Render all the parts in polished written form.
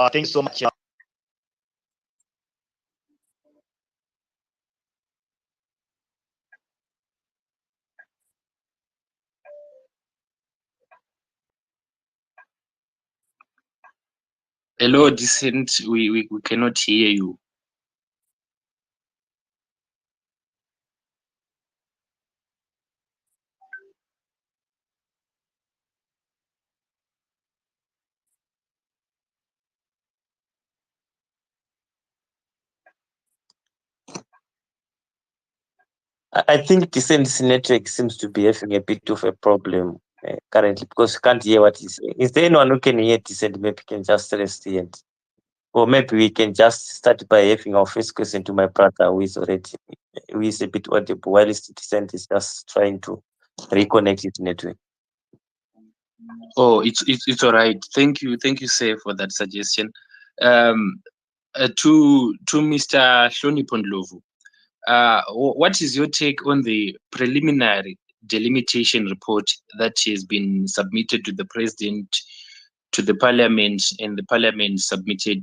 Thank you so much. Hello, Decent. We cannot hear you. I think Decent's network seems to be having a bit of a problem currently because you can't hear what he's saying. Is there anyone who can hear Decent? Maybe can just rest the end. Or maybe we can just start by having our first question to my brother who is a bit audible while Decent is just trying to reconnect his network. Oh, it's all right. Thank you, sir, for that suggestion. To Mr. Hloni Pondlovu, what is your take on the preliminary delimitation report that has been submitted to the president, to the parliament, and the parliament submitted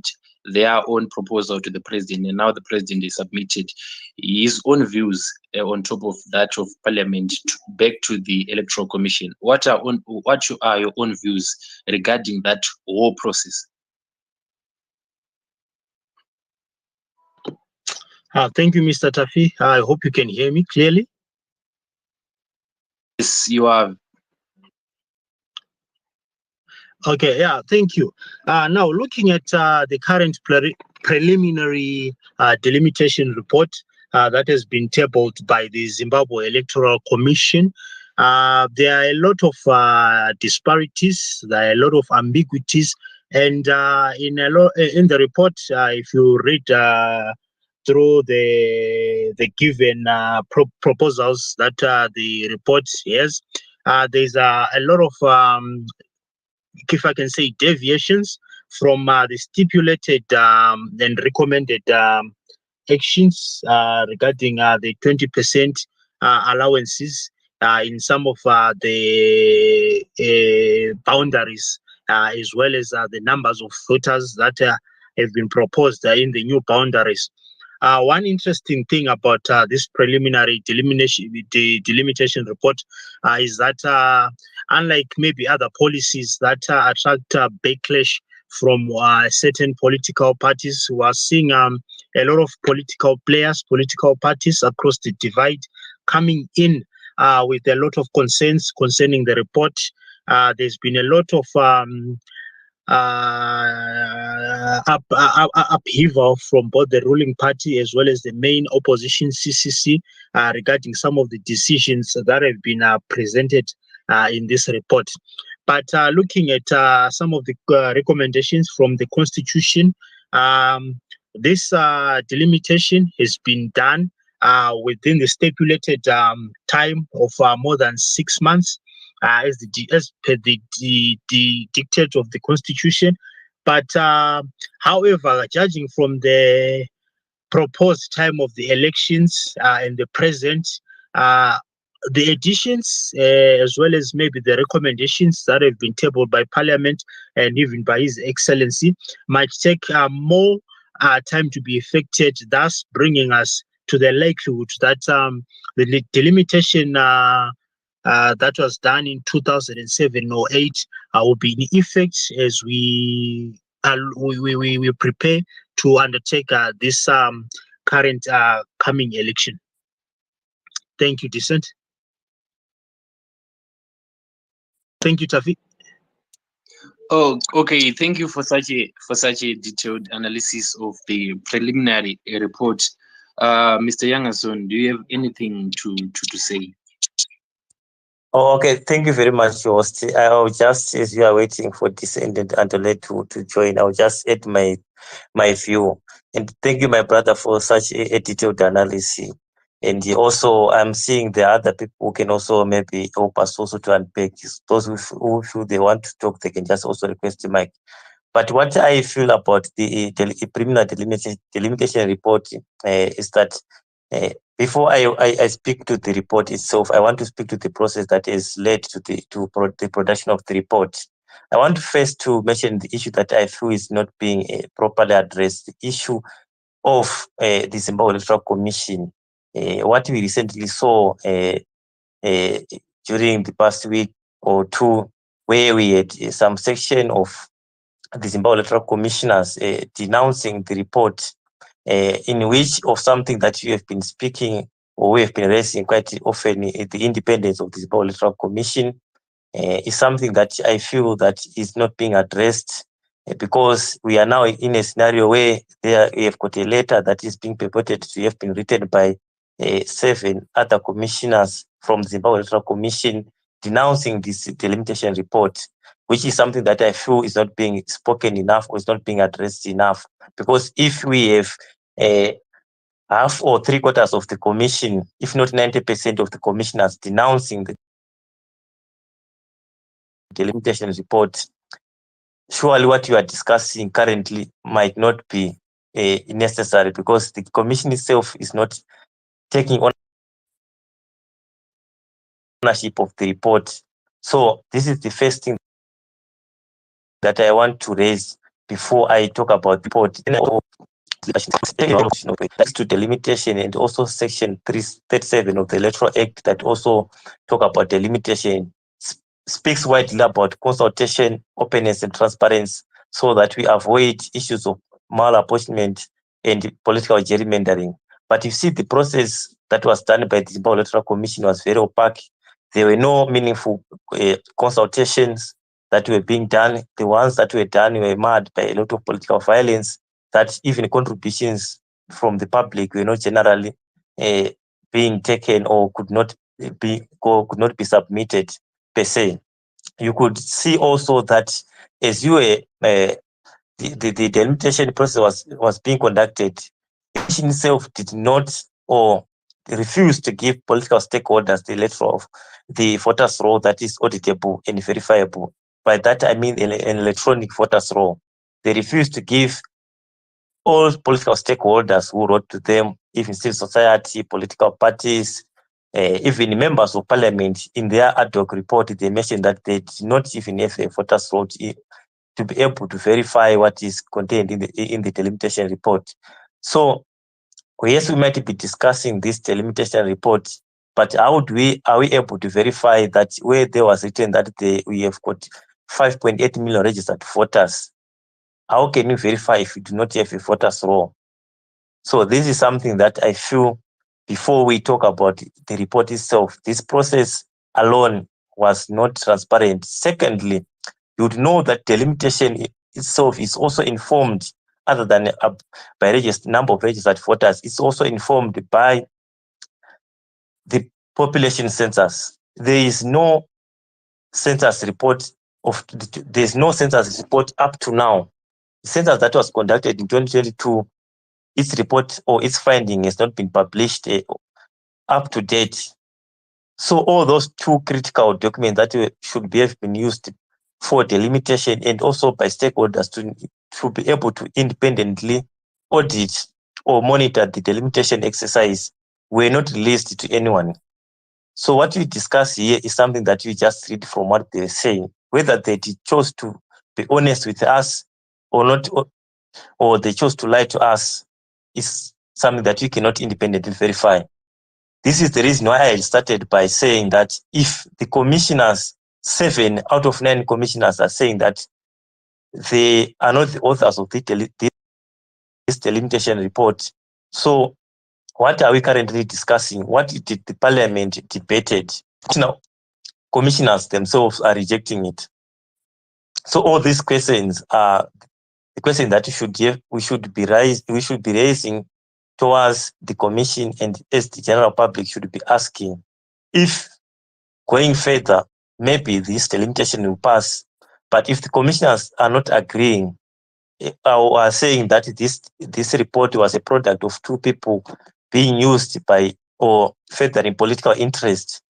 their own proposal to the president, and now the president has submitted his own views on top of that of parliament back to the electoral commission? What are your own views regarding that whole process? Thank you, Mr. Tafi. I hope you can hear me clearly. Yes, you are. Okay, yeah, thank you. Now, looking at the current preliminary delimitation report that has been tabled by the Zimbabwe Electoral Commission, there are a lot of disparities, there are a lot of ambiguities, and in the report, if you read through the given proposals that the report has, there's a lot of if I can say, deviations from the stipulated and recommended actions regarding the 20% allowances in some of the boundaries, as well as the numbers of voters that have been proposed in the new boundaries. One interesting thing about this preliminary delimitation report is that unlike maybe other policies that attract backlash from certain political parties, who are seeing a lot of political players, political parties across the divide coming in with a lot of concerns concerning the report. There's been a lot of upheaval from both the ruling party as well as the main opposition CCC regarding some of the decisions that have been presented in this report. But looking at some of the recommendations from the Constitution, this delimitation has been done within the stipulated time of more than 6 months. As per the dictate of the Constitution. But however, judging from the proposed time of the elections and the present, the additions as well as maybe the recommendations that have been tabled by Parliament and even by His Excellency might take more time to be effected, thus bringing us to the likelihood that the delimitation that was done in 2007 or 8 will be in effect as we prepare to undertake this current coming election. Thank you, Decent. Thank you, Tafi. Oh, okay. Thank you for such a detailed analysis of the preliminary report. Mr. Yangason, do you have anything to say? Oh, okay. Thank you very much, host. I'll just, as you are waiting for Descendant Andole to join, I'll just add my view. And thank you, my brother, for such a detailed analysis. And also, I'm seeing the other people who can also maybe help us also to unpack this. Those who feel they want to talk, they can just also request the mic. But what I feel about the preliminary delimitation report is that before I speak to the report itself, I want to speak to the process that has led to the production of the report. I want first to mention the issue that I feel is not being properly addressed, the issue of the Zimbabwe Electoral Commission. What we recently saw during the past week or two, where we had some section of the Zimbabwe Electoral Commissioners denouncing the report, in which of something that you have been speaking or we have been raising quite often, the independence of the Zimbabwe Electoral Commission is something that I feel that is not being addressed, because we are now in a scenario where we have got a letter that is being purported to have been written by 7 other commissioners from the Zimbabwe Electoral Commission denouncing this delimitation report, which is something that I feel is not being spoken enough or is not being addressed enough. Because if we have half or 3/4 of the commission, if not 90% of the commissioners denouncing the delimitation report, surely what you are discussing currently might not be necessary, because the commission itself is not taking ownership of the report. So this is the first thing that I want to raise before I talk about the report. To delimitation, and also section 337 of the Electoral Act that also talk about delimitation speaks widely about consultation, openness and transparency, so that we avoid issues of malapportionment and political gerrymandering. But you see, the process that was done by the Zimbabwe Electoral Commission was very opaque. There were no meaningful consultations that were being done. The ones that were done were marred by a lot of political violence, that even contributions from the public were not generally being taken or could not be submitted per se. You could see also that as you were the delimitation process was being conducted, the commission itself did not or refused to give political stakeholders the voters roll that is auditable and verifiable. By that I mean an electronic voters roll. They refused to give all political stakeholders who wrote to them, even civil society, political parties, even members of parliament. In their ad hoc report, they mentioned that they did not even have a voters roll to be able to verify what is contained in the delimitation report. So yes, we might be discussing this delimitation report, but are we able to verify that where there was written that we have got 5.8 million registered voters? How can you verify if you do not have a voters roll? So this is something that I feel, before we talk about the report itself, this process alone was not transparent. Secondly, you would know that delimitation itself is also informed, other than by number of registered voters, it's also informed by the population census. There is no census report up to now. The census that was conducted in 2022, its report or its finding has not been published up to date. So all those two critical documents that should have been used for delimitation and also by stakeholders to be able to independently audit or monitor the delimitation exercise were not released to anyone. So what we discuss here is something that you just read from what they're saying. Whether they chose to be honest with us or not, or they chose to lie to us, is something that you cannot independently verify. This is the reason why I started by saying that if the commissioners, 7 out of 9 commissioners, are saying that they are not the authors of this delimitation report, so what are we currently discussing? What did the parliament debated? Now, commissioners themselves are rejecting it. So all these questions are the question that we should be raising towards the commission, and as the general public should be asking. If going further, maybe this delimitation will pass, but if the commissioners are not agreeing or are saying that this report was a product of 2 people being used by or furthering political interest,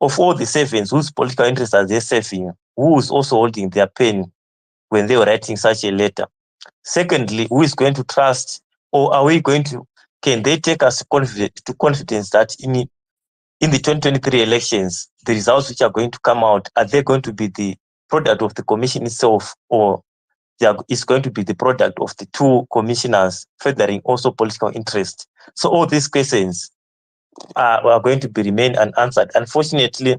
of all the 7, whose political interests are they serving? Who is also holding their pen when they were writing such a letter? Secondly, who is going to trust, or can they take us to confidence that in the 2023 elections, the results which are going to come out, are they going to be the product of the commission itself, or is going to be the product of the two commissioners furthering also political interest? So all these questions are going to be remain unanswered. Unfortunately,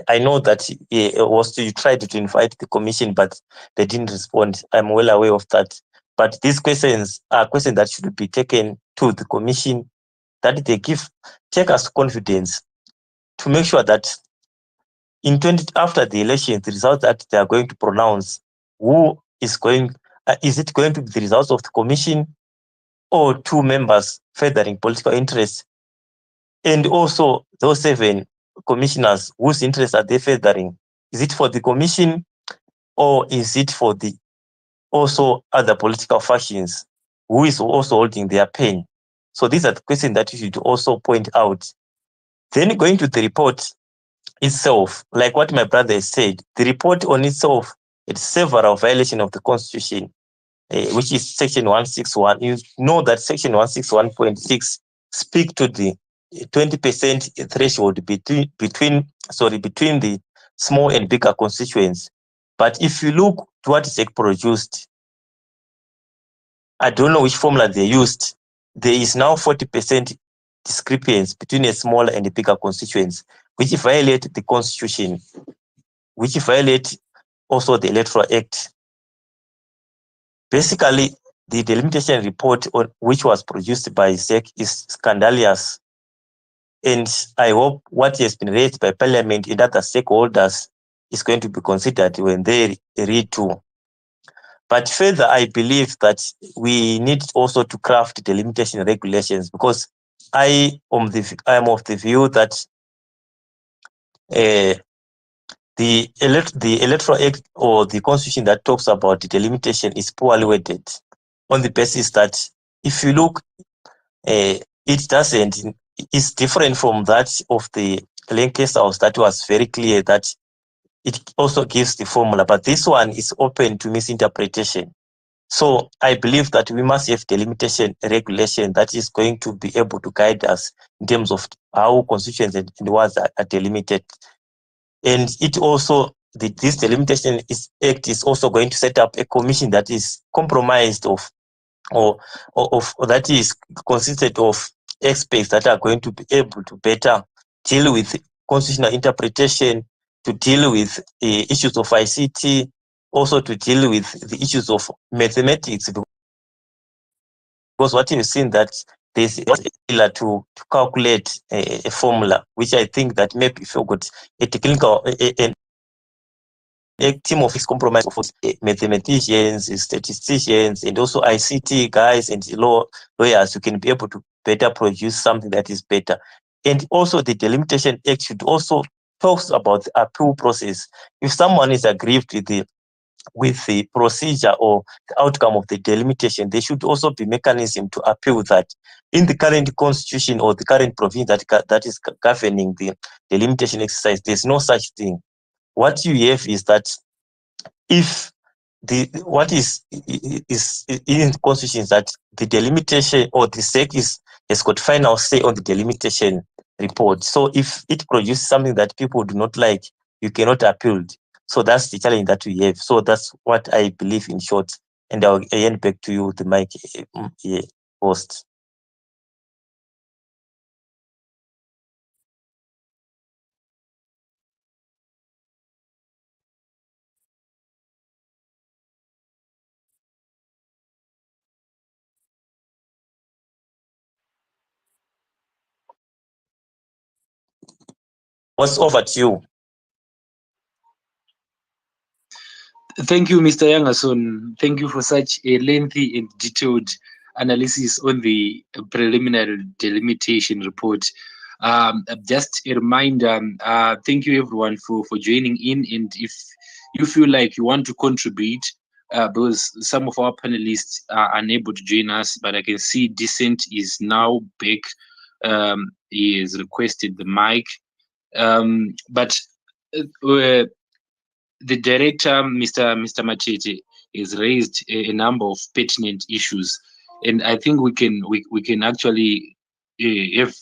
I know that you tried to invite the commission, but they didn't respond. I'm well aware of that. But these questions are questions that should be taken to the commission, that they take us confidence to make sure that after the election, the results that they are going to pronounce, who is going, is it going to be the results of the commission or two members furthering political interests? And also those 7 commissioners, whose interests are they furthering? Is it for the commission, or is it for the also other political factions who is also holding their pen? So these are the questions that you should also point out. Then going to the report itself, like what my brother has said, the report on itself, it's several violations of the constitution, which is section 161. You know that section 161.6 speak to the 20% threshold between the small and bigger constituents. But if you look to what is produced, I don't know which formula they used. There is now 40% discrepancy between a smaller and a bigger constituents, which violate the constitution, which violate also the Electoral Act. Basically, the delimitation report which was produced by SEC is scandalous. And I hope what has been raised by Parliament and other stakeholders is going to be considered when they read too. But further, I believe that we need also to craft delimitation regulations, because I am of the view that the Electoral Act or the Constitution that talks about delimitation is poorly worded, on the basis that if you look, it's different from that of the Lancaster House that was very clear that it also gives the formula, but this one is open to misinterpretation. So I believe that we must have delimitation regulation that is going to be able to guide us in terms of how constituents and wards are delimited. And it also, this delimitation act is also going to set up a commission that is compromised of that is consisted of experts that are going to be able to better deal with constitutional interpretation, to deal with issues of ICT, also to deal with the issues of mathematics. Because what you've seen that there's a to calculate a formula, which I think that maybe if you got a technical a team of compromise of mathematicians, statisticians, and also ICT guys and lawyers who can be able to better produce something that is better. And also the Delimitation Act should also talks about the appeal process. If someone is aggrieved with the procedure or the outcome of the delimitation, there should also be mechanism to appeal that. In the current constitution or the current provision that is governing the delimitation exercise, there's no such thing. What you have is that if what is in the constitution is that the delimitation or the SEC has got final say on the delimitation report. So if it produces something that people do not like, you cannot appeal it. So that's the challenge that we have. So that's what I believe in short. And I'll hand back to you, the mic host. What's over to you? Thank you, Mr. Yangason. Thank you for such a lengthy and detailed analysis on the preliminary delimitation report. Just a reminder, thank you everyone for joining in. And if you feel like you want to contribute, because some of our panelists are unable to join us, but I can see Decent is now back. He has requested the mic. But the director, Mr. Machete, has raised a number of pertinent issues, and I think we can actually have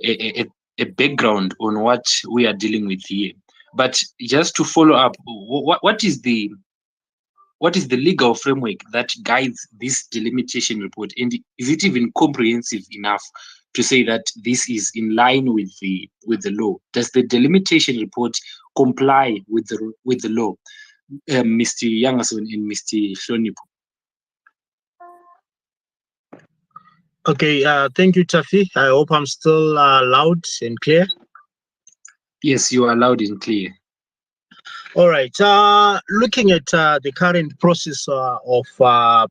a background on what we are dealing with here. But just to follow up, what is the legal framework that guides this delimitation report, and is it even comprehensive enough to say that this is in line with the law? Does the delimitation report comply with the law, Mr. Yangason and Mr. Hlonipo? Okay, thank you, Tafi. I hope I'm still loud and clear. Yes, you are loud and clear. All right. Looking at the current process of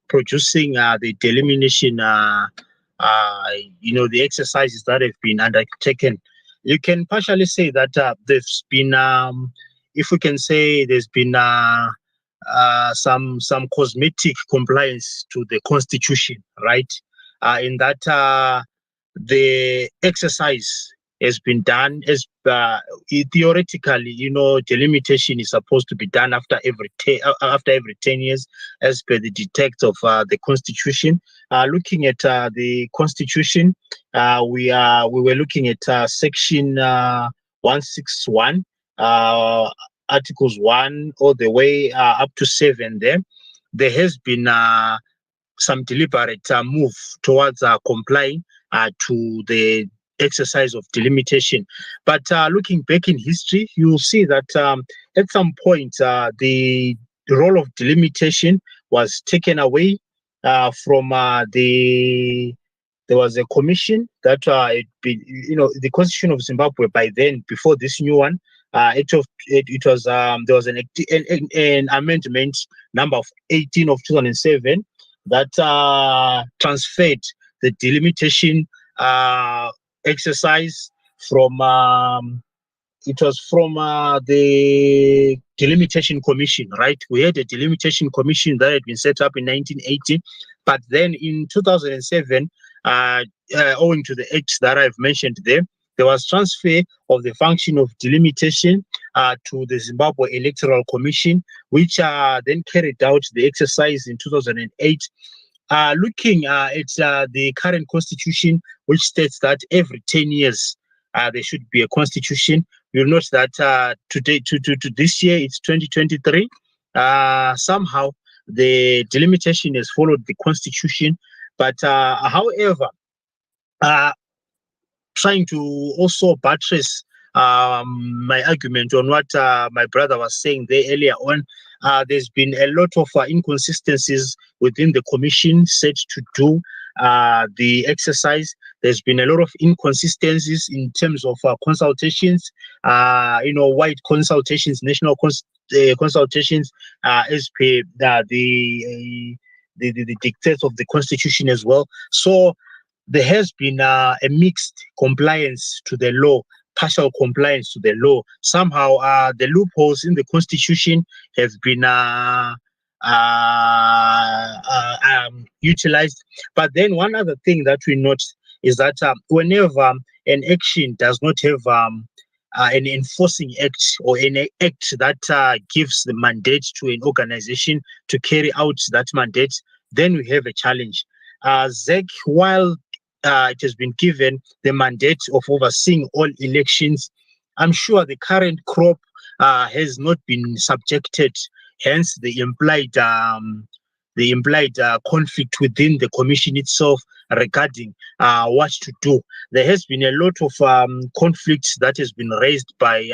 producing the delimitation, the exercises that have been undertaken, you can partially say that there's been, if we can say, there's been some cosmetic compliance to the constitution, right? In that the exercise has been done as theoretically, delimitation is supposed to be done after every 10 years, as per the dictates of the constitution. Looking at the constitution, we were looking at section 161, articles 1 all the way up to 7. There has been some deliberate move towards complying to the exercise of delimitation. But looking back in history, you'll see that at some point the role of delimitation was taken away from there was a commission that the Constitution of Zimbabwe by then, before this new one, it was there was an amendment number 18 of 2007 that transferred the delimitation exercise from it was from the delimitation commission, right? We had a delimitation commission that had been set up in 1980, but then in 2007, owing to the acts that I've mentioned there was transfer of the function of delimitation to the Zimbabwe Electoral Commission, which then carried out the exercise in 2008. Looking at the current constitution, which states that every 10 years there should be a constitution. You'll note that today, to this year, it's 2023. Somehow the delimitation has followed the constitution, but however, trying to also buttress my argument on what my brother was saying there earlier on. There's been a lot of inconsistencies within the commission set to do the exercise. There's been a lot of inconsistencies in terms of consultations, wide consultations, national consultations, as per the dictates of the constitution as well. So there has been a mixed compliance to the law, partial compliance to the law. Somehow, the loopholes in the constitution have been utilized. But then one other thing that we note is that whenever an action does not have an enforcing act or an act that gives the mandate to an organization to carry out that mandate, then we have a challenge. ZEC, while it has been given the mandate of overseeing all elections, I'm sure the current crop has not been subjected, hence the implied conflict within the commission itself regarding what to do. There has been a lot of conflicts that has been raised by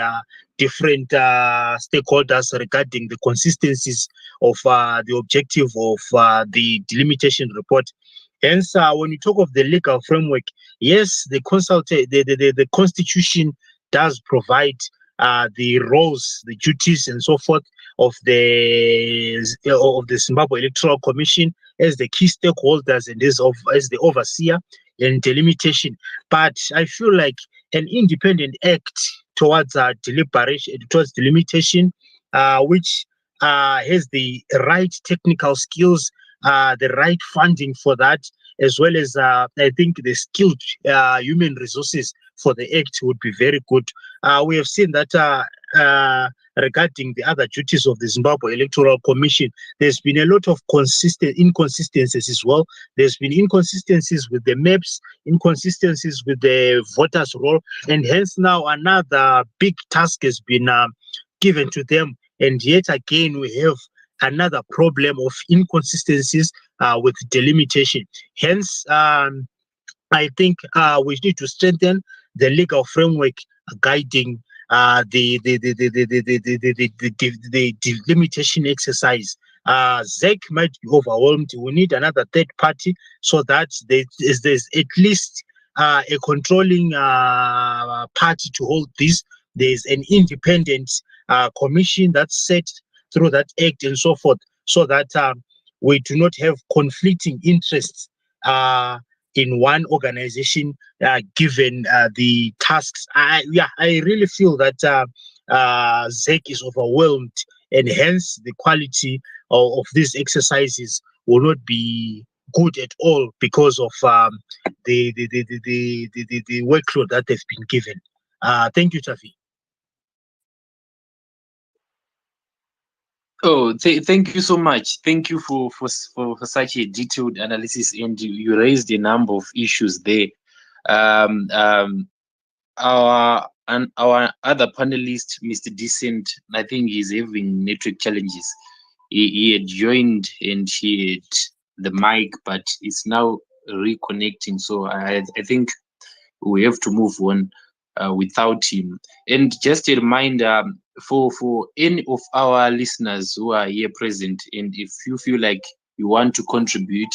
different stakeholders regarding the consistencies of the objective of the delimitation report. Hence, when you talk of the legal framework, yes, the constitution does provide the roles, the duties, and so forth of the Zimbabwe Electoral Commission as the key stakeholders and as the overseer in delimitation. But I feel like an independent act towards delimitation, which has the right technical skills, the right funding for that, as well as I think the skilled human resources for the act would be very good. We have seen that regarding the other duties of the Zimbabwe Electoral Commission, there's been a lot of inconsistencies as well. There's been inconsistencies with the maps, inconsistencies with the voters' roll, and hence now another big task has been given to them. And yet again, we have another problem of inconsistencies with delimitation. Hence, I think we need to strengthen the legal framework guiding the delimitation exercise. ZEC might be overwhelmed. We need another third party so that there's at least a controlling party to hold this. There's an independent commission that's set through that act and so forth, so that we do not have conflicting interests in one organization given the tasks. I really feel that ZEC is overwhelmed, and hence the quality of these exercises will not be good at all because of the workload that they've been given. Thank you, Tafi. Oh, thank you so much. Thank you for such a detailed analysis, and you raised a number of issues there. Our other panelist, Mr. Decent, I think he's having network challenges. He had joined and he had the mic, but it's now reconnecting. So I think we have to move on without him. And just a reminder for any of our listeners who are here present, and if you feel like you want to contribute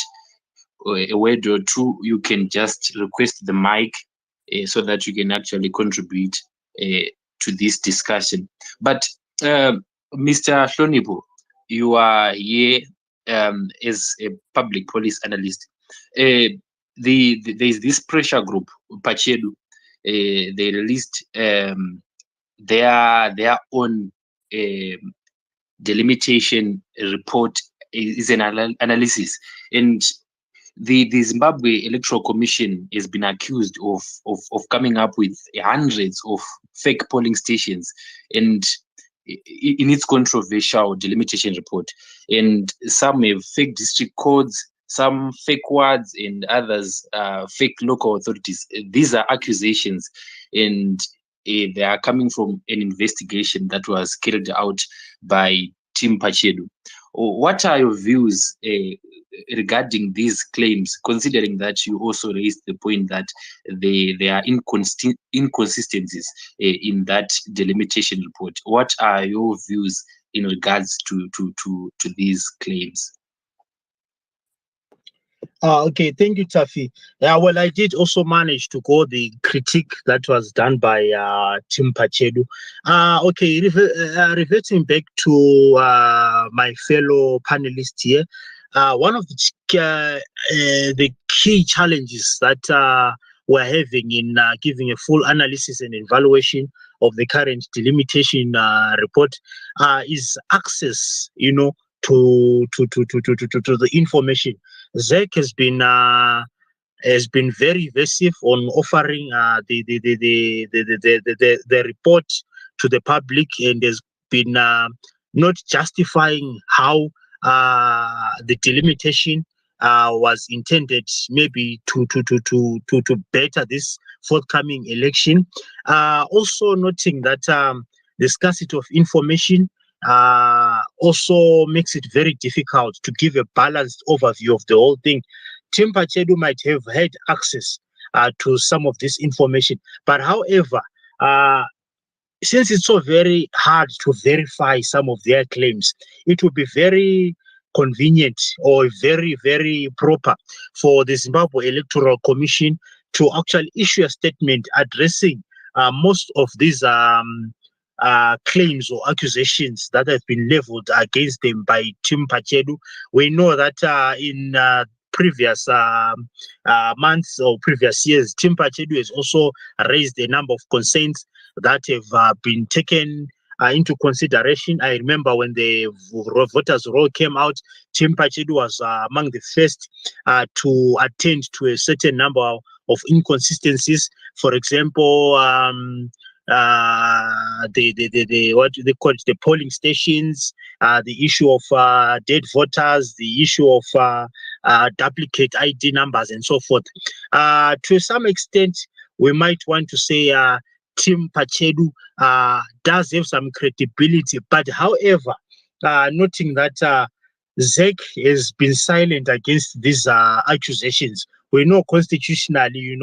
a word or two, you can just request the mic so that you can actually contribute to this discussion. But Mr. Hlonipo, you are here as a public policy analyst. There's this pressure group, Pachedu. They released their own delimitation report is an analysis, and the Zimbabwe Electoral Commission has been accused of coming up with hundreds of fake polling stations and in its controversial delimitation report. And some have fake district codes, some fake words, and others fake local authorities. These are accusations, and they are coming from an investigation that was carried out by Team Pachedu. What are your views regarding these claims, considering that you also raised the point that there are inconsistencies in that delimitation report? What are your views in regards to these claims? Okay, thank you, Tafi. Well, I did also manage to go the critique that was done by Tim Pachedu. Okay, reverting back to my fellow panelists here, one of the key challenges that we're having in giving a full analysis and evaluation of the current delimitation report is access, to the information. ZEC has been very evasive on offering the report to the public, and has been not justifying how the delimitation was intended, maybe to better this forthcoming election. Also noting that the scarcity of information also makes it very difficult to give a balanced overview of the whole thing. Tim Pachedu might have had access to some of this information, but however, since it's so very hard to verify some of their claims, it would be very convenient or very, very proper for the Zimbabwe Electoral Commission to actually issue a statement addressing most of these claims or accusations that have been leveled against them by Tim Pachedu. We know that in previous months or previous years, Tim Pachedu has also raised a number of concerns that have been taken into consideration. I remember when the voters' roll came out, Tim Pachedu was among the first to attend to a certain number of inconsistencies. For example, what they call it, the polling stations, the issue of dead voters, the issue of duplicate ID numbers, and so forth. To some extent, we might want to say Tim Pachedu does have some credibility, but however, noting that ZEC has been silent against these accusations. We know constitutionally,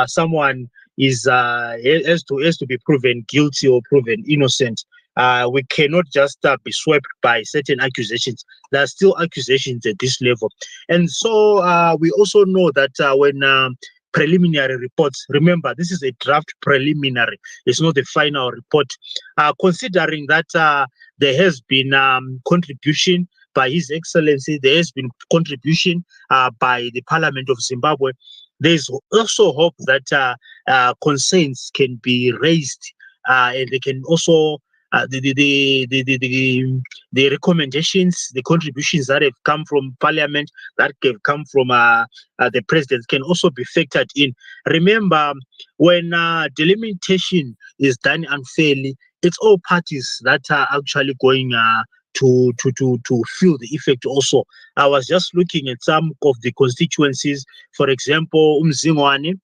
someone is has to be proven guilty or proven innocent. We cannot just be swept by certain accusations. There are still accusations at this level, and so we also know that when preliminary reports. Remember, this is a draft preliminary. It's not the final report. Considering that there has been contribution by His Excellency, there has been contribution by the Parliament of Zimbabwe. There's also hope that concerns can be raised and they can also the recommendations, the contributions that have come from Parliament, that have come from the President can also be factored in. Remember, when delimitation is done unfairly, it's all parties that are actually going to feel the effect also. I was just looking at some of the constituencies. For example, Umzingwane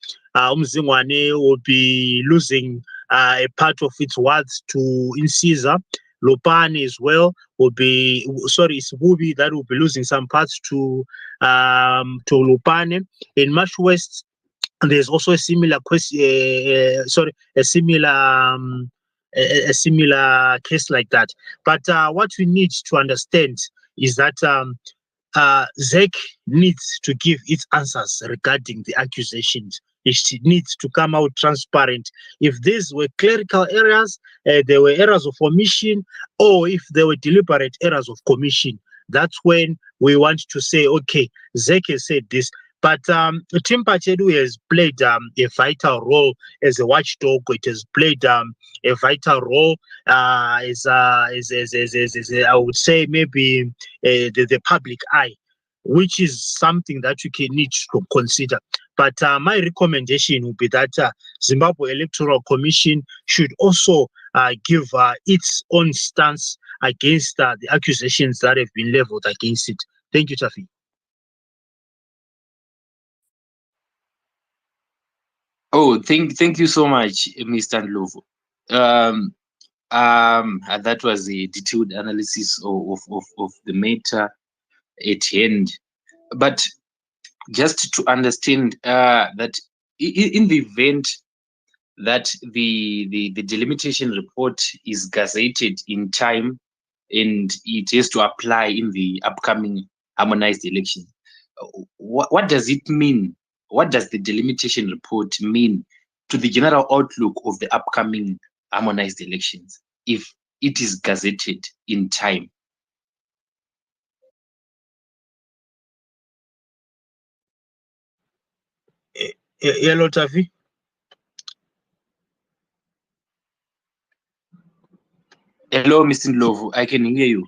will be losing a part of its wards to Insiza. Lopane as well will be, sorry, it's Bubi that will be losing some parts to Lopane. In Marsh West, there's also a similar a similar case like that. But what we need to understand is that ZEC needs to give its answers regarding the accusations. It needs to come out transparent. If these were clerical errors, there were errors of omission, or if there were deliberate errors of commission, that's when we want to say, okay, ZEC has said this. But Tim Pachedu has played a vital role as a watchdog. It has played a vital role as I would say, maybe the public eye, which is something that you can need to consider. But my recommendation would be that Zimbabwe Electoral Commission should also give its own stance against the accusations that have been leveled against it. Thank you, Tafi. Oh, thank you so much, Mr. Ndlovu. That was a detailed analysis of the matter at hand. But just to understand that in the event that the delimitation report is gazetted in time and it has to apply in the upcoming harmonized election, what does it mean? What does the delimitation report mean to the general outlook of the upcoming harmonized elections if it is gazetted in time? Hello, Tafi. Hello, Mr. Ndlovu, I can hear you.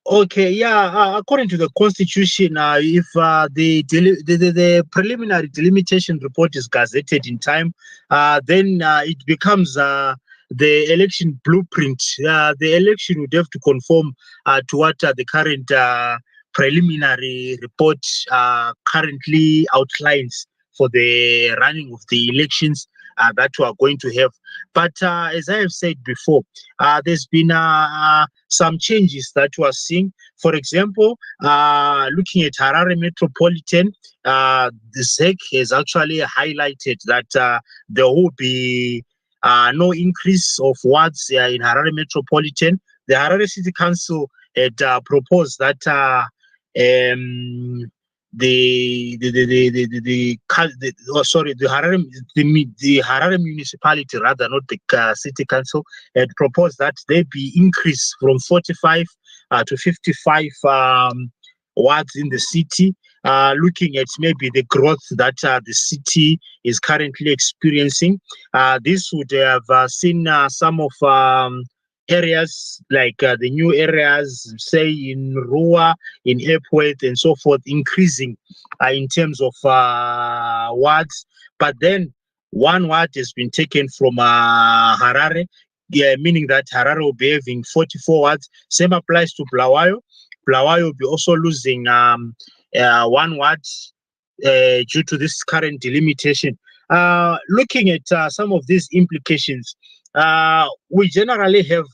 Okay, yeah. According to the Constitution, if the preliminary delimitation report is gazetted in time, then it becomes the election blueprint. The election would have to conform to what the current preliminary report currently outlines for the running of the elections that we are going to have. But as I have said before, there's been some changes that we are seeing. For example, looking at Harare Metropolitan, the ZEC has actually highlighted that there will be no increase of wards in Harare Metropolitan. The Harare City Council had proposed that the Harare municipality, rather, not the city council, had proposed that they be increased from 45 to 55 wards in the city, looking at maybe the growth that the city is currently experiencing. This would have seen some of areas like the new areas, say in Rua, in Epworth, and so forth, increasing in terms of wards. But then One ward has been taken from Harare, meaning that Harare will be having 44 wards. Same applies to Bulawayo. Bulawayo will be also losing one ward due to this current delimitation. Looking at some of these implications, we generally have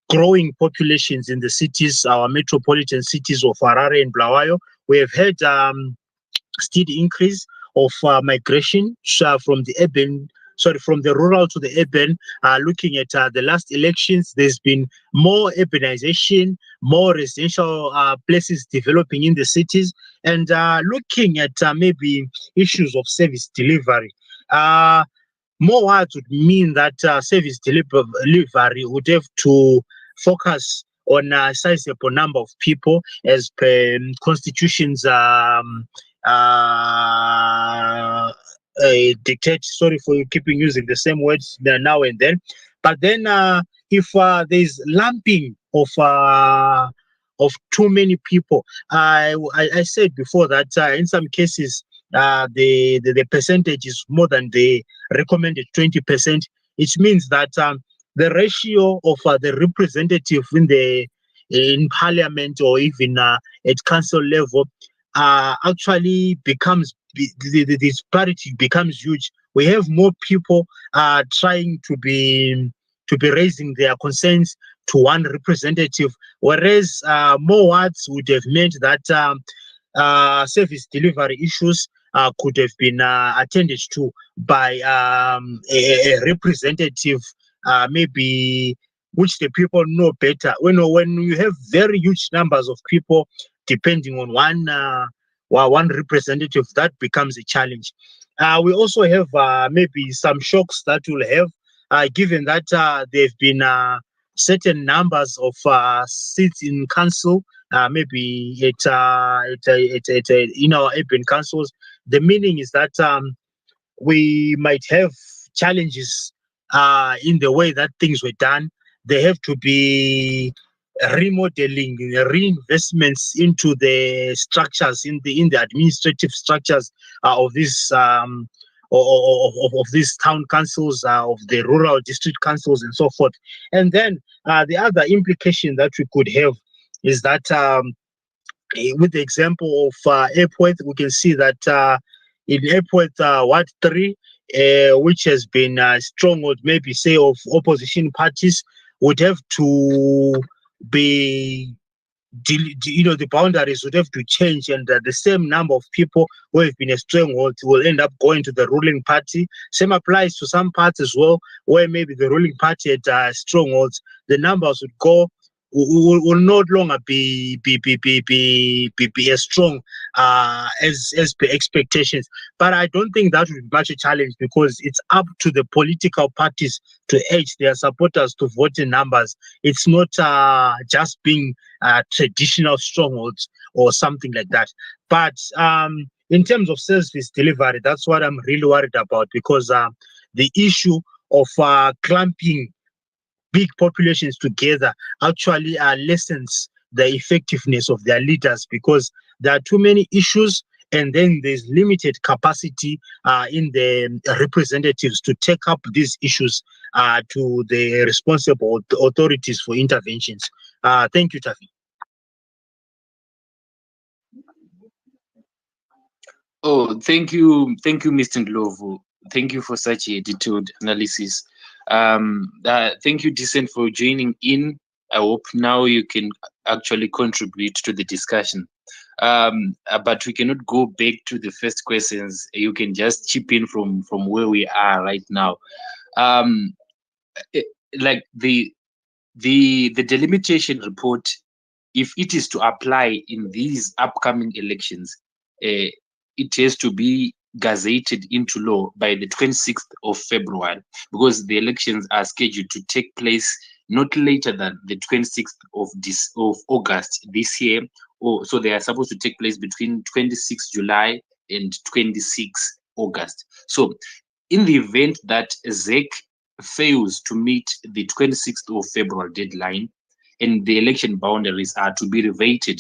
growing populations in the cities, our metropolitan cities of Harare and Bulawayo. We have had steady increase of migration from the rural to the urban. Looking at the last elections, there's been more urbanization, more residential places developing in the cities, and looking at maybe issues of service delivery. More words would mean that service delivery would have to focus on a sizable number of people as per constitution's dictate. Sorry for keeping using the same words now and then. But then, if there's lumping of too many people, I said before that in some cases the percentage is more than the recommended 20%. It means that the ratio of the representative in parliament or even at council level actually becomes the disparity becomes huge. We have more people trying to be raising their concerns to one representative, whereas more words would have meant that service delivery issues could have been attended to by a representative, maybe which the people know better. When you have very huge numbers of people depending on one representative, that becomes a challenge. We also have maybe some shocks that we'll have, given that there have been certain numbers of seats in council, maybe in our urban councils. The meaning is that we might have challenges in the way that things were done. They have to be remodeling, reinvestments into the structures, in the administrative structures of these of these town councils, of the rural district councils, and so forth. And then the other implication that we could have is that with the example of Airport, we can see that in Airport Ward 3, which has been stronghold, maybe say, of opposition parties, would have to be, the boundaries would have to change, and the same number of people who have been a stronghold will end up going to the ruling party. Same applies to some parts as well, where maybe the ruling party had strongholds. The numbers would go will no longer be as strong as per expectations. But I don't think that would be much a challenge, because it's up to the political parties to urge their supporters to vote in numbers. It's not just being traditional strongholds or something like that. But in terms of service delivery, that's what I'm really worried about, because the issue of clumping big populations together actually lessens the effectiveness of their leaders, because there are too many issues, and then there's limited capacity in the representatives to take up these issues to the responsible authorities for interventions. Thank you, Tafi. Oh, thank you, Mr. Ndlovu. Thank you for such a detailed analysis. Thank you, Decent, for joining in. I hope now you can actually contribute to the discussion. But we cannot go back to the first questions. You can just chip in from where we are right now. Like the delimitation report, if it is to apply in these upcoming elections, it has to be gazetted into law by the 26th of February, because the elections are scheduled to take place not later than the 26th of August this year. So they are supposed to take place between 26 July and 26 August. So in the event that ZEC fails to meet the 26th of February deadline, and the election boundaries are to be reverted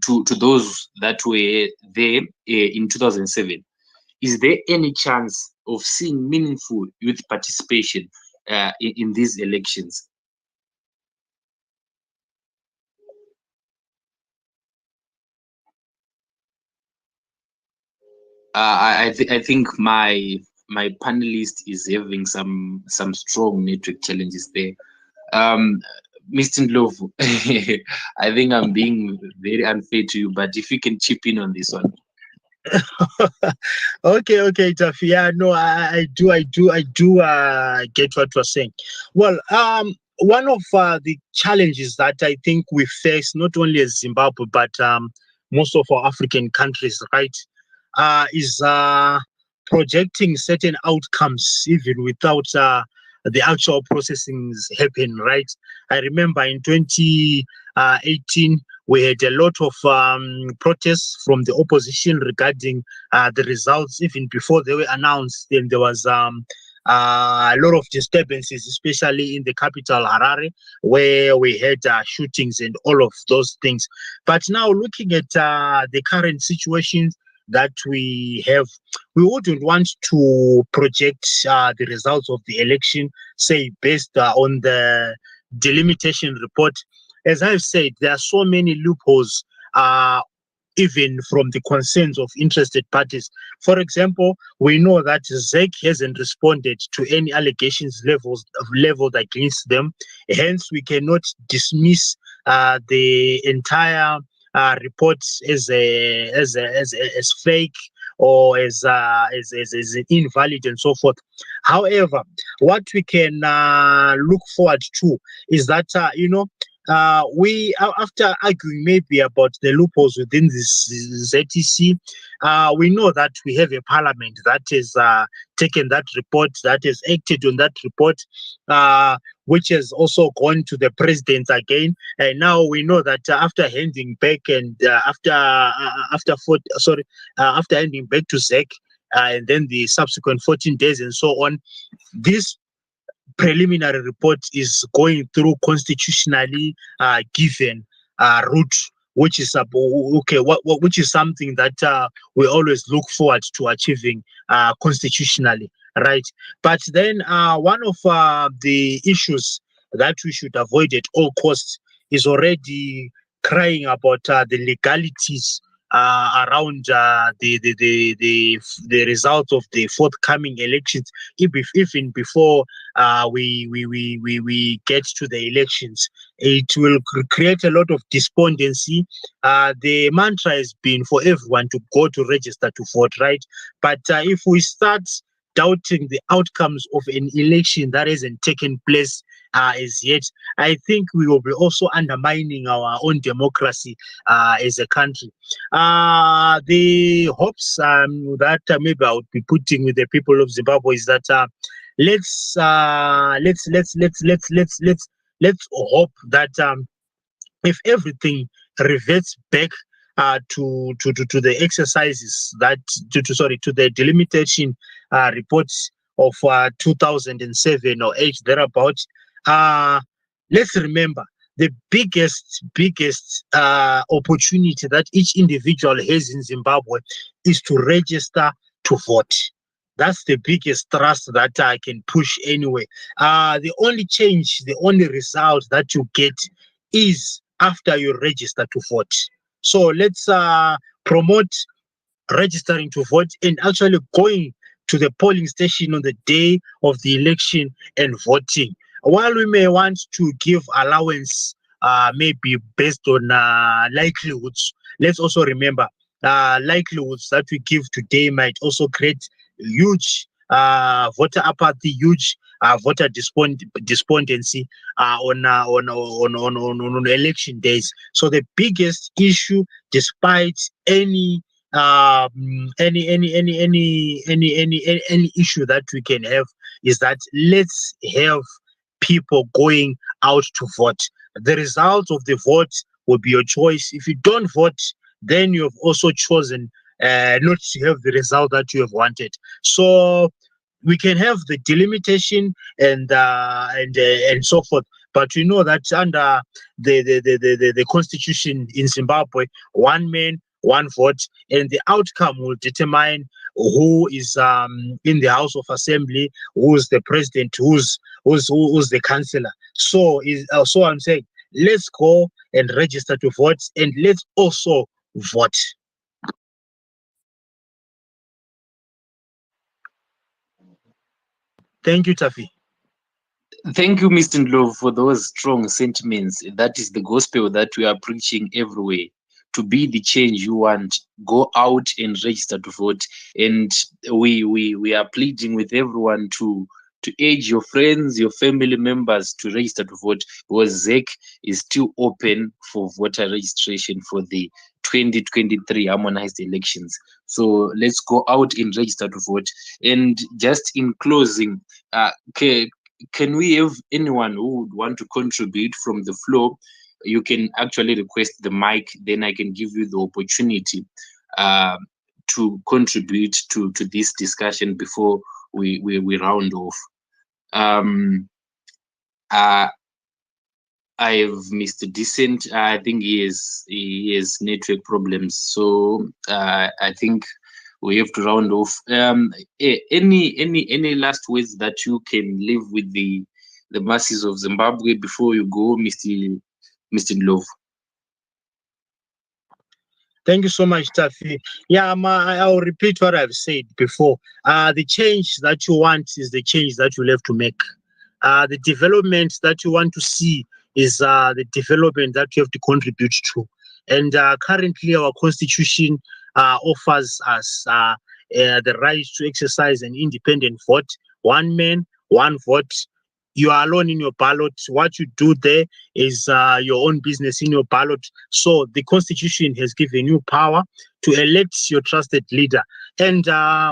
to those that were there in 2007, is there any chance of seeing meaningful youth participation in these elections? I think my panelist is having some strong network challenges there. Um, Mr. Ndlovu, I think I'm being very unfair to you, but if you can chip in on this one. Okay, Tafi. Yeah, no, I do get what you're saying. Well, one of the challenges that I think we face, not only as Zimbabwe, but most of our African countries, right, is projecting certain outcomes even without the actual processings happen, right? I remember in 2018, we had a lot of protests from the opposition regarding the results even before they were announced. Then there was a lot of disturbances, especially in the capital Harare, where we had shootings and all of those things. But now, looking at the current situation that we have, we wouldn't want to project the results of the election, say, based on the delimitation report. As I've said, there are so many loopholes, even from the concerns of interested parties. For example, we know that ZEC hasn't responded to any allegations leveled against them. Hence, we cannot dismiss the entire report as fake or as invalid and so forth. However, what we can look forward to is that we after arguing maybe about the loopholes within this ZTC, we know that we have a parliament that has taken that report, that has acted on that report, which has also gone to the president again. And now we know that after handing back and after handing back to ZEC, and then the subsequent 14 days and so on, this preliminary report is going through constitutionally given route, which is which is something that we always look forward to achieving constitutionally, right? But then one of the issues that we should avoid at all costs is already crying about the legalities around the result of the forthcoming elections, even before we get to the elections. It will create a lot of despondency. The mantra has been for everyone to go to register to vote, right? But if we start doubting the outcomes of an election that hasn't taken place as yet, I think we will be also undermining our own democracy as a country. The hopes that maybe I would be putting with the people of Zimbabwe is that let's hope that if everything reverts back to the exercises that to the delimitation reports of 2007 or 8 thereabout. Let's remember the biggest opportunity that each individual has in Zimbabwe is to register to vote. That's the biggest thrust that I can push anyway. The only change, the only result that you get is after you register to vote. So let's promote registering to vote and actually going to the polling station on the day of the election and voting. While we may want to give allowance, maybe based on likelihoods, let's also remember likelihoods that we give today might also create huge voter apathy, huge voter despondency on election days. So the biggest issue, despite any issue that we can have, is that let's have people going out to vote. The result of the vote will be your choice. If you don't vote, then you have also chosen not to have the result that you have wanted. So we can have the delimitation and so forth, but we know that under the constitution in Zimbabwe, one man, one vote, and the outcome will determine who is in the House of Assembly, who's the president, who's the councillor. So I'm saying, let's go and register to vote, and let's also vote. Thank you, Tafi. Thank you, Mr. Ndlovu, for those strong sentiments. That is the gospel that we are preaching everywhere. To be the change you want, go out and register to vote. And we are pleading with everyone to urge your friends, your family members to register to vote, because ZEC is still open for voter registration for the 2023 harmonized elections. So let's go out and register to vote. And just in closing, can we have anyone who would want to contribute from the floor? You can actually request the mic, then I can give you the opportunity to contribute to this discussion before we round off. I have Mr. Decent. I think he has network problems, so I think we have to round off. Any last words that you can leave with the masses of Zimbabwe before you go, Mr. Ndlovu? Thank you so much, Tafi. Yeah, I'll repeat what I've said before. The change that you want is the change that you'll have to make. The development that you want to see is the development that you have to contribute to. And currently, our constitution offers us the right to exercise an independent vote. One man, one vote. You are alone in your ballot. What you do there is your own business in your ballot. So the constitution has given you power to elect your trusted leader. And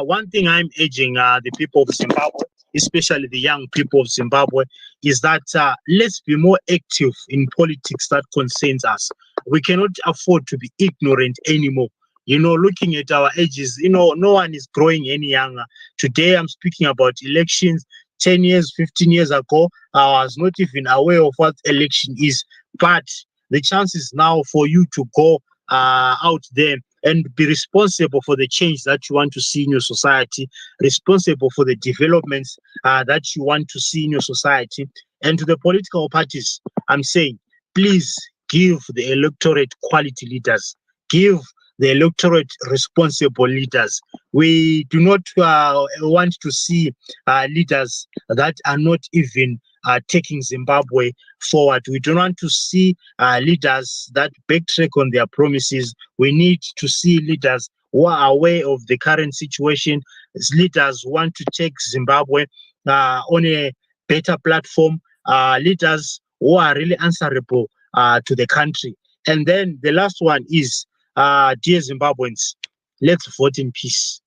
one thing I'm urging the people of Zimbabwe, especially the young people of Zimbabwe, is that let's be more active in politics that concerns us. We cannot afford to be ignorant anymore. Looking at our ages, no one is growing any younger. Today, I'm speaking about elections. 10 years, 15 years ago, I was not even aware of what election is. But the chances now for you to go out there and be responsible for the change that you want to see in your society, responsible for the developments that you want to see in your society. And to the political parties, I'm saying, please give the electorate quality leaders. Give the electorate responsible leaders. We do not want to see leaders that are not even taking Zimbabwe forward. We don't want to see leaders that backtrack on their promises. We need to see leaders who are aware of the current situation. Leaders who want to take Zimbabwe on a better platform. Leaders who are really answerable to the country. And then the last one is, dear Zimbabweans, let's vote in peace.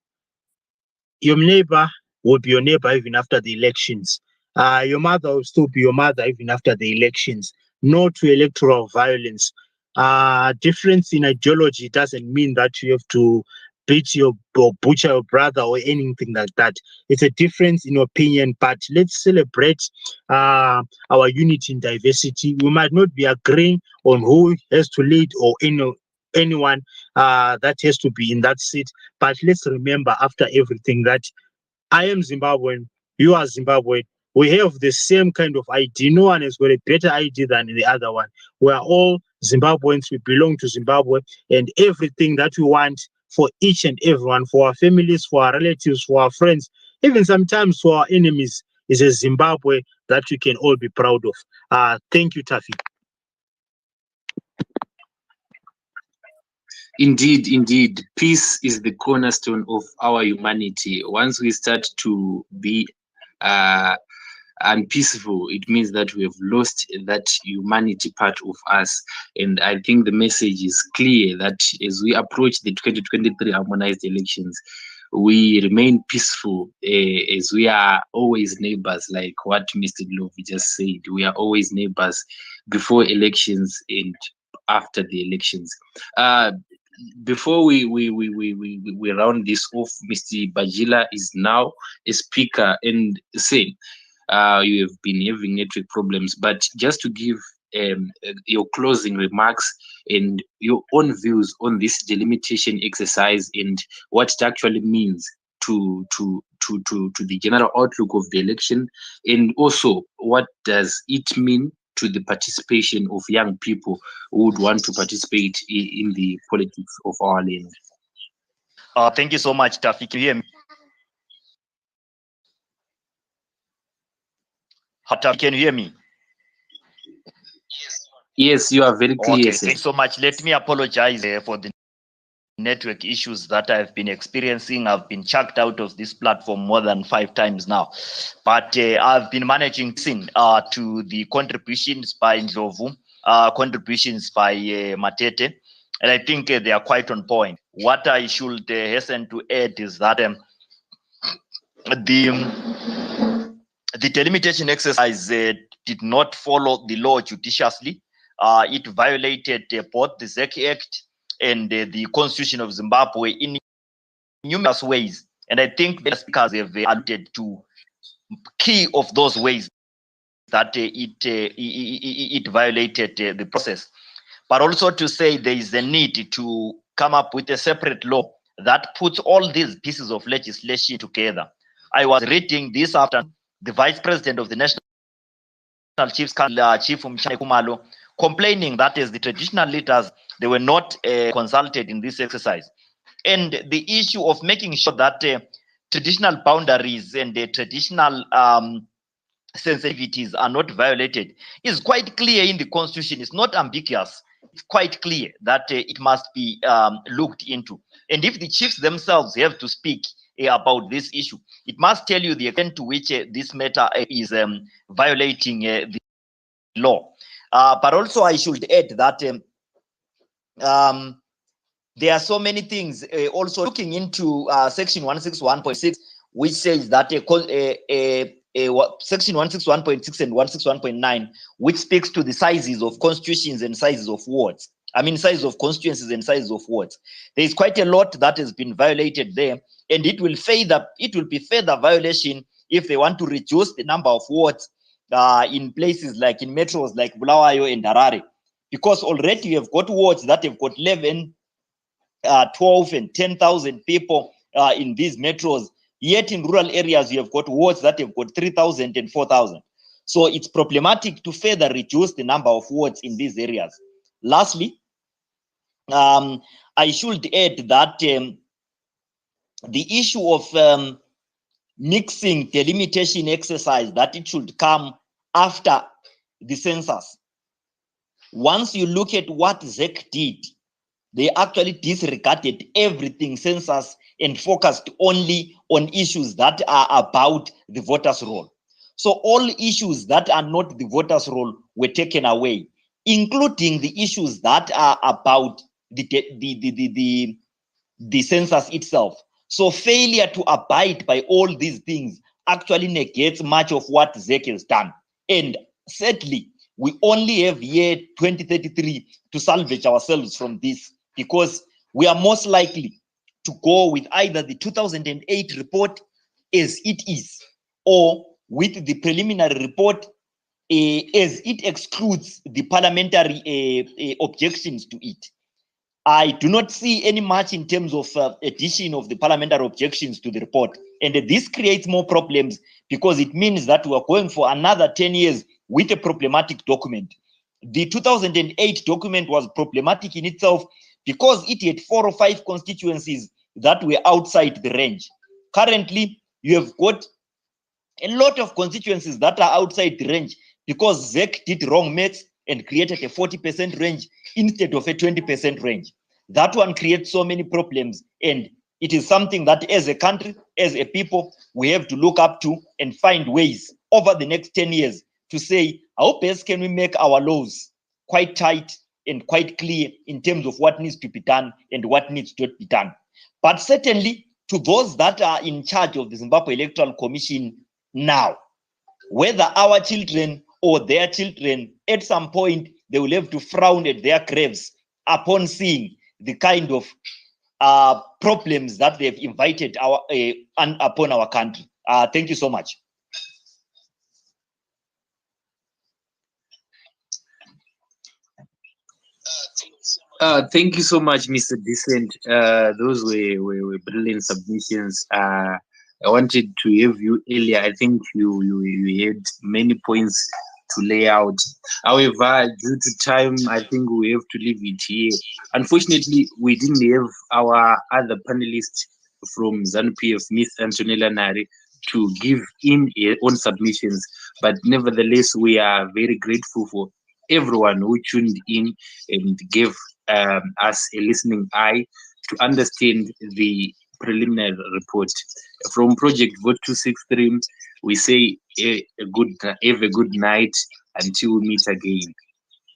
Your neighbor will be your neighbor even after the elections. Your mother will still be your mother even after the elections. No to electoral violence. Difference in ideology doesn't mean that you have to beat or butcher your brother or anything like that. It's a difference in opinion, but let's celebrate our unity in diversity. We might not be agreeing on who has to lead or anyone that has to be in that seat. But let's remember, after everything, that I am Zimbabwean, you are Zimbabwean. We have the same kind of ID. No one has got a better ID than the other one. We are all Zimbabweans. We belong to Zimbabwe, and everything that we want for each and everyone, for our families, for our relatives, for our friends, even sometimes for our enemies, is a Zimbabwe that we can all be proud of. Thank you, Tafi. Indeed, peace is the cornerstone of our humanity. Once we start to be unpeaceful, it means that we have lost that humanity part of us. And I think the message is clear that as we approach the 2023 harmonized elections, we remain peaceful, as we are always neighbors, like what Mr. Ndlovu just said. We are always neighbors before elections and after the elections. Before we round this off, Mr. Bajila is now a speaker and saying you have been having network problems, but just to give your closing remarks and your own views on this delimitation exercise and what it actually means to the general outlook of the election, and also what does it mean to the participation of young people who would want to participate in the politics of our land. Thank you so much, Tafi. Can you hear me? Tafi, can you hear me? Yes, you are very clear. Okay, thanks so much. Let me apologize for the network issues that I've been experiencing. I've been chucked out of this platform more than 5 times now, but I've been managing to the contributions by Ndlovu, contributions by Matete, and I think they are quite on point. What I should hasten to add is that the delimitation exercise did not follow the law judiciously. It violated both the ZEC Act and the Constitution of Zimbabwe in numerous ways. And I think the speakers have alluded to key of those ways that it violated the process. But also to say there is a need to come up with a separate law that puts all these pieces of legislation together. I was reading this afternoon the Vice President of the National Chiefs Council, Chief Umshane Kumalo, complaining that as the traditional leaders, they were not consulted in this exercise. And the issue of making sure that traditional boundaries and the traditional sensitivities are not violated is quite clear in the Constitution. It's not ambiguous. It's quite clear that it must be looked into. And if the chiefs themselves have to speak about this issue, it must tell you the extent to which this matter is violating the law. But also I should add that there are so many things. Also looking into section 161.6, which says that section 161.6 and 161.9, which speaks to the sizes of constitutions and sizes of wards. I mean, sizes of constituencies and sizes of wards. There is quite a lot that has been violated there, and it will be further violation if they want to reduce the number of wards in places like in metros like Bulawayo and Harare, because already you have got wards that have got 11, 12 and 10,000 people in these metros. Yet in rural areas, you have got wards that have got 3,000 and 4,000. So it's problematic to further reduce the number of wards in these areas. Lastly, I should add that the issue of mixing delimitation exercise, that it should come after the census. Once you look at what ZEC did, they actually disregarded everything census and focused only on issues that are about the voters' roll. So all issues that are not the voters' roll were taken away, including the issues that are about the census itself. So failure to abide by all these things actually negates much of what ZEC has done. And sadly, we only have year 2033 to salvage ourselves from this, because we are most likely to go with either the 2008 report as it is, or with the preliminary report as it excludes the parliamentary objections to it. I do not see any much in terms of addition of the parliamentary objections to the report. And this creates more problems, because it means that we are going for another 10 years with a problematic document. The 2008 document was problematic in itself because it had 4 or 5 constituencies that were outside the range. Currently, you have got a lot of constituencies that are outside the range because ZEC did wrong maths and created a 40% range instead of a 20% range. That one creates so many problems, and it is something that as a country, as a people, we have to look up to and find ways over the next 10 years to say, how best can we make our laws quite tight and quite clear in terms of what needs to be done and what needs to be done. But certainly to those that are in charge of the Zimbabwe Electoral Commission now, whether our children or their children, at some point, they will have to frown at their graves upon seeing the kind of problems that they've invited upon our country. Thank you so much. Thank you so much, Mr. Decent. Those were brilliant submissions. I wanted to have you earlier. I think you had many points to lay out. However, due to time, I think we have to leave it here. Unfortunately, we didn't have our other panelist from ZANU-PF, Miss Antonella Nari, to give in her own submissions. But nevertheless, we are very grateful for everyone who tuned in and gave us a listening eye to understand the preliminary report. From Project Vote 263, we say have a good night until we meet again.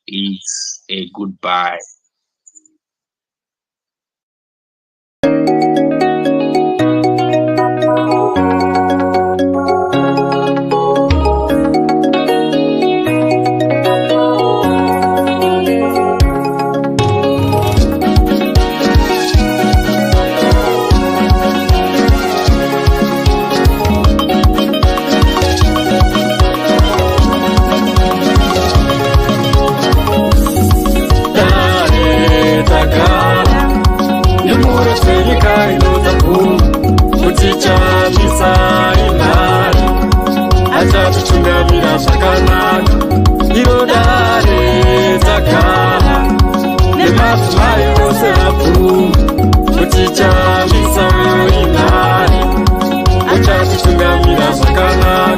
It's a goodbye.